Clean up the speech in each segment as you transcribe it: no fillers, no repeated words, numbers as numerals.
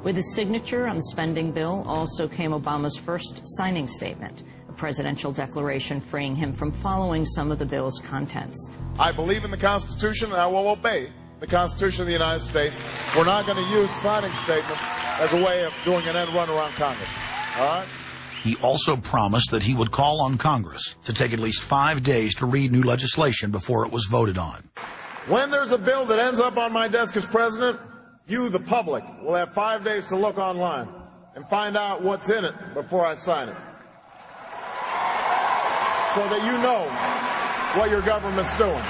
With his signature on the spending bill also came Obama's first signing statement, a presidential declaration freeing him from following some of the bill's contents. I believe in the Constitution and I will obey the Constitution of the United States. We're not going to use signing statements as a way of doing an end run around Congress. All right? He also promised that he would call on Congress to take at least 5 days to read new legislation before it was voted on. When there's a bill that ends up on my desk as president, you, the public, will have 5 days to look online and find out what's in it before I sign it, so that you know what your government's doing.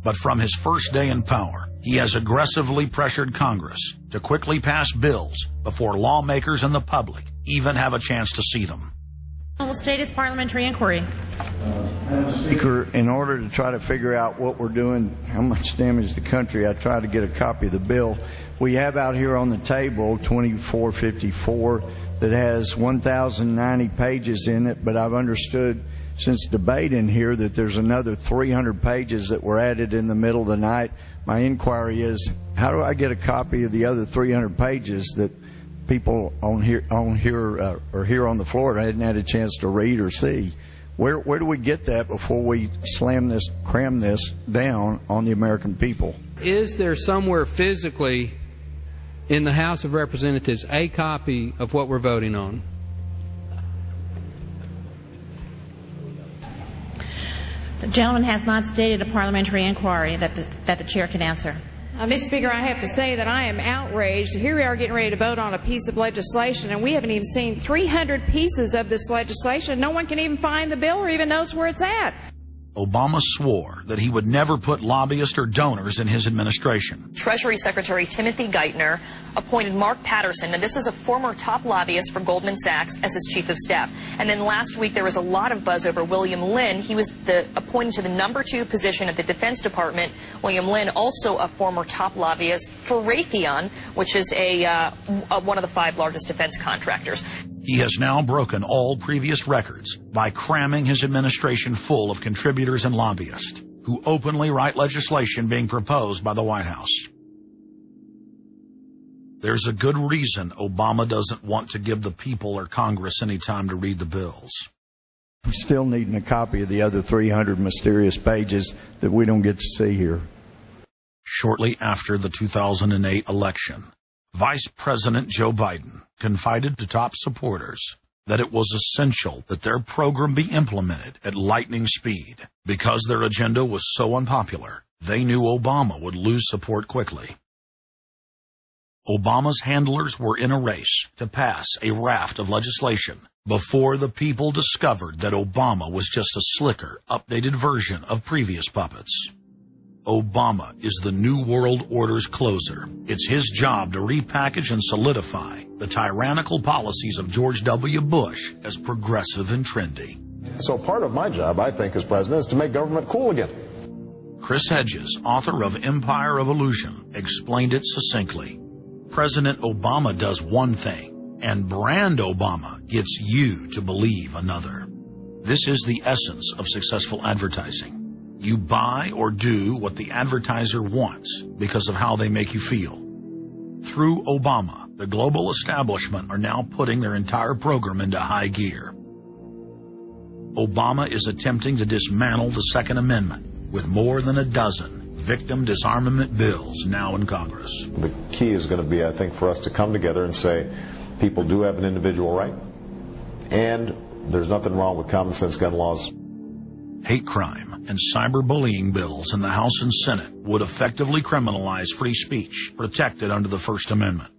But from his first day in power, he has aggressively pressured Congress to quickly pass bills before lawmakers and the public even have a chance to see them. Will state his parliamentary inquiry. Speaker, in order to try to figure out what we're doing, how much damage to the country, I tried to get a copy of the bill. We have out here on the table 2454 that has 1,090 pages in it, but I've understood since debate in here that there's another 300 pages that were added in the middle of the night. My inquiry is, how do I get a copy of the other 300 pages that people on here or here on the floor hadn't had a chance to read or see? Where do we get that before we cram this down on the American people? Is there somewhere physically in the House of Representatives a copy of what we're voting on? The gentleman has not stated a parliamentary inquiry that the chair can answer. Mr. Speaker, I have to say that I am outraged. Here we are getting ready to vote on a piece of legislation, and we haven't even seen 300 pieces of this legislation. No one can even find the bill or even knows where it's at. Obama swore that he would never put lobbyists or donors in his administration. Treasury Secretary Timothy Geithner appointed Mark Patterson, and this is a former top lobbyist for Goldman Sachs, as his chief of staff. And then last week there was a lot of buzz over William Lynn. He was appointed to the #2 position at the Defense Department. William Lynn, also a former top lobbyist for Raytheon, which is one of the 5 largest defense contractors. He has now broken all previous records by cramming his administration full of contributors and lobbyists who openly write legislation being proposed by the White House. There's a good reason Obama doesn't want to give the people or Congress any time to read the bills. I'm still needing a copy of the other 300 mysterious pages that we don't get to see here. Shortly after the 2008 election, Vice President Joe Biden confided to top supporters that it was essential that their program be implemented at lightning speed. Because their agenda was so unpopular, they knew Obama would lose support quickly. Obama's handlers were in a race to pass a raft of legislation before the people discovered that Obama was just a slicker, updated version of previous puppets. Obama is the New World Order's closer. It's his job to repackage and solidify the tyrannical policies of George W. Bush as progressive and trendy. So part of my job, I think, as president, is to make government cool again. Chris Hedges, author of Empire of Illusion, explained it succinctly. President Obama does one thing, and brand Obama gets you to believe another. This is the essence of successful advertising. You buy or do what the advertiser wants because of how they make you feel. Through Obama, the global establishment are now putting their entire program into high gear. Obama is attempting to dismantle the Second Amendment with more than a dozen victim disarmament bills now in Congress. The key is going to be, I think, for us to come together and say people do have an individual right, and there's nothing wrong with common sense gun laws. Hate crime and cyberbullying bills in the House and Senate would effectively criminalize free speech protected under the First Amendment.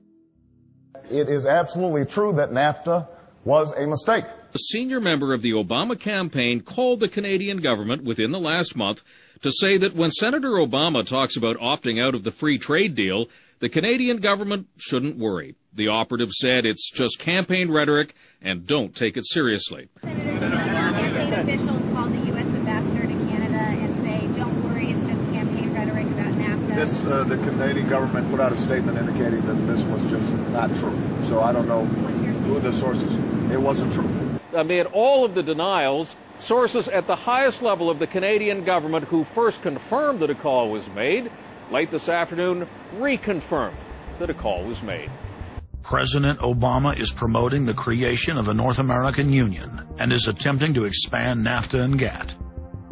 It is absolutely true that NAFTA was a mistake. A senior member of the Obama campaign called the Canadian government within the last month to say that when Senator Obama talks about opting out of the free trade deal, the Canadian government shouldn't worry. The operative said it's just campaign rhetoric and don't take it seriously. Officials called the U.S. ambassador to Canada and say, don't worry, it's just campaign rhetoric about NAFTA. The Canadian government put out a statement indicating that this was just not true. So I don't know who the sources. It wasn't true. Amid all of the denials, sources at the highest level of the Canadian government who first confirmed that a call was made, late this afternoon reconfirmed that a call was made. President Obama is promoting the creation of a North American Union and is attempting to expand NAFTA and GATT.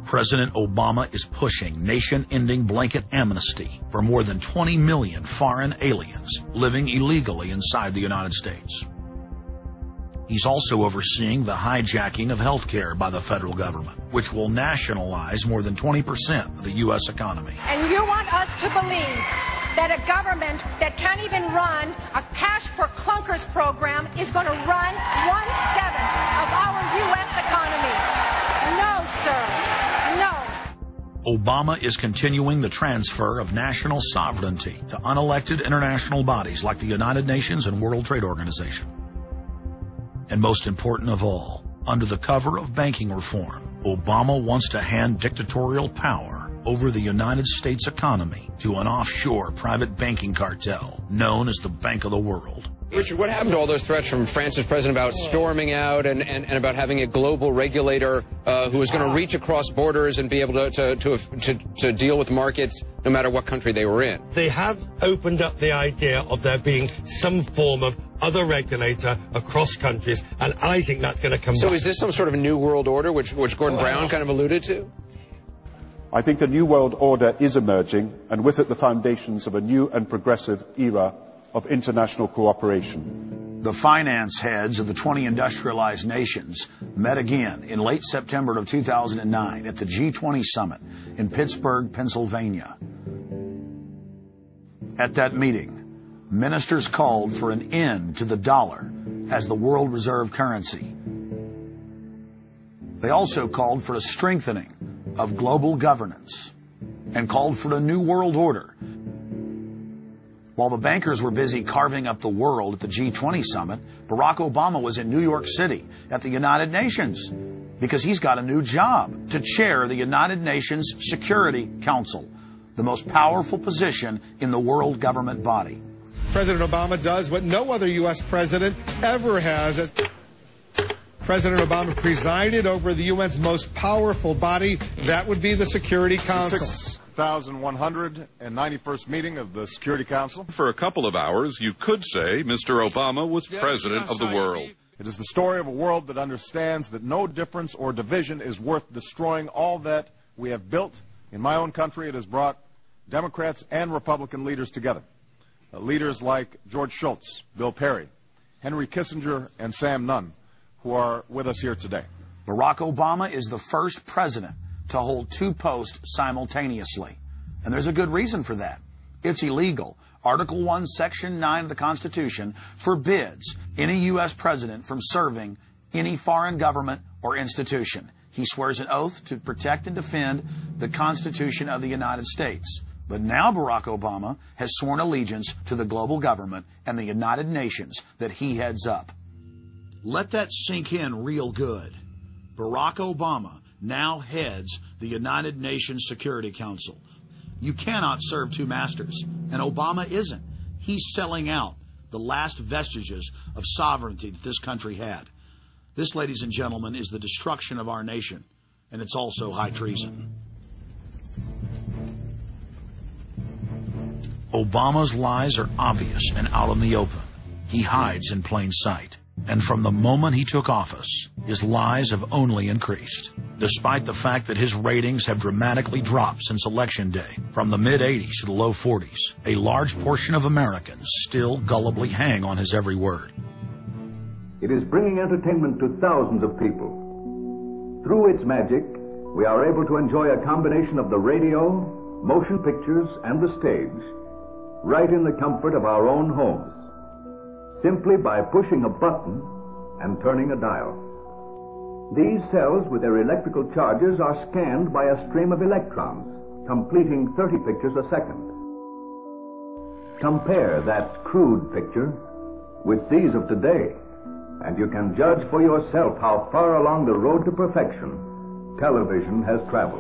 President Obama is pushing nation-ending blanket amnesty for more than 20 million foreign aliens living illegally inside the United States. He's also overseeing the hijacking of health care by the federal government, which will nationalize more than 20% of the U.S. economy. And you want us to believe that a government that can't even run a cash for clunkers program is going to run 1/7 of our U.S. economy. No, sir. No. Obama is continuing the transfer of national sovereignty to unelected international bodies like the United Nations and World Trade Organization. And most important of all, under the cover of banking reform, Obama wants to hand dictatorial power over the United States economy to an offshore private banking cartel known as the Bank of the World. Richard, what happened to all those threats from France's president about storming out and about having a global regulator who was going to reach across borders and be able to deal with markets no matter what country they were in? They have opened up the idea of there being some form of other regulator across countries, and I think that's going to come back. So is this some sort of new world order, which Gordon Brown kind of alluded to? I think a new world order is emerging, and with it the foundations of a new and progressive era of international cooperation. The finance heads of the 20 industrialized nations met again in late September of 2009 at the G20 summit in Pittsburgh, Pennsylvania. At that meeting, ministers called for an end to the dollar as the world reserve currency. They also called for a strengthening of global governance and called for a new world order. While the bankers were busy carving up the world at the G20 summit, Barack Obama was in New York City at the United Nations because he's got a new job to chair the United Nations Security Council, the most powerful position in the world government body. President Obama does what no other U.S. president ever has. President Obama presided over the UN's most powerful body. That would be the Security Council. 6,191st meeting of the Security Council. For a couple of hours, you could say Mr. Obama was president of the world. It is the story of a world that understands that no difference or division is worth destroying all that we have built. In my own country, it has brought Democrats and Republican leaders together. Leaders like George Shultz, Bill Perry, Henry Kissinger, and Sam Nunn, who are with us here today. Barack Obama is the first president to hold two posts simultaneously. And there's a good reason for that. It's illegal. Article 1, Section 9 of the Constitution forbids any U.S. president from serving any foreign government or institution. He swears an oath to protect and defend the Constitution of the United States. But now Barack Obama has sworn allegiance to the global government and the United Nations that he heads up. Let that sink in real good. Barack Obama now heads the United Nations Security Council. You cannot serve two masters, and Obama isn't. He's selling out the last vestiges of sovereignty that this country had. This, ladies and gentlemen, is the destruction of our nation, and it's also high treason. Obama's lies are obvious and out in the open. He hides in plain sight. And from the moment he took office, his lies have only increased, despite the fact that his ratings have dramatically dropped since Election Day, from the mid-80s to the low 40s. A large portion of Americans still gullibly hang on his every word. It is bringing entertainment to thousands of people. Through its magic, we are able to enjoy a combination of the radio, motion pictures, and the stage, right in the comfort of our own homes, simply by pushing a button and turning a dial. These cells with their electrical charges are scanned by a stream of electrons, completing 30 pictures a second. Compare that crude picture with these of today, and you can judge for yourself how far along the road to perfection television has traveled.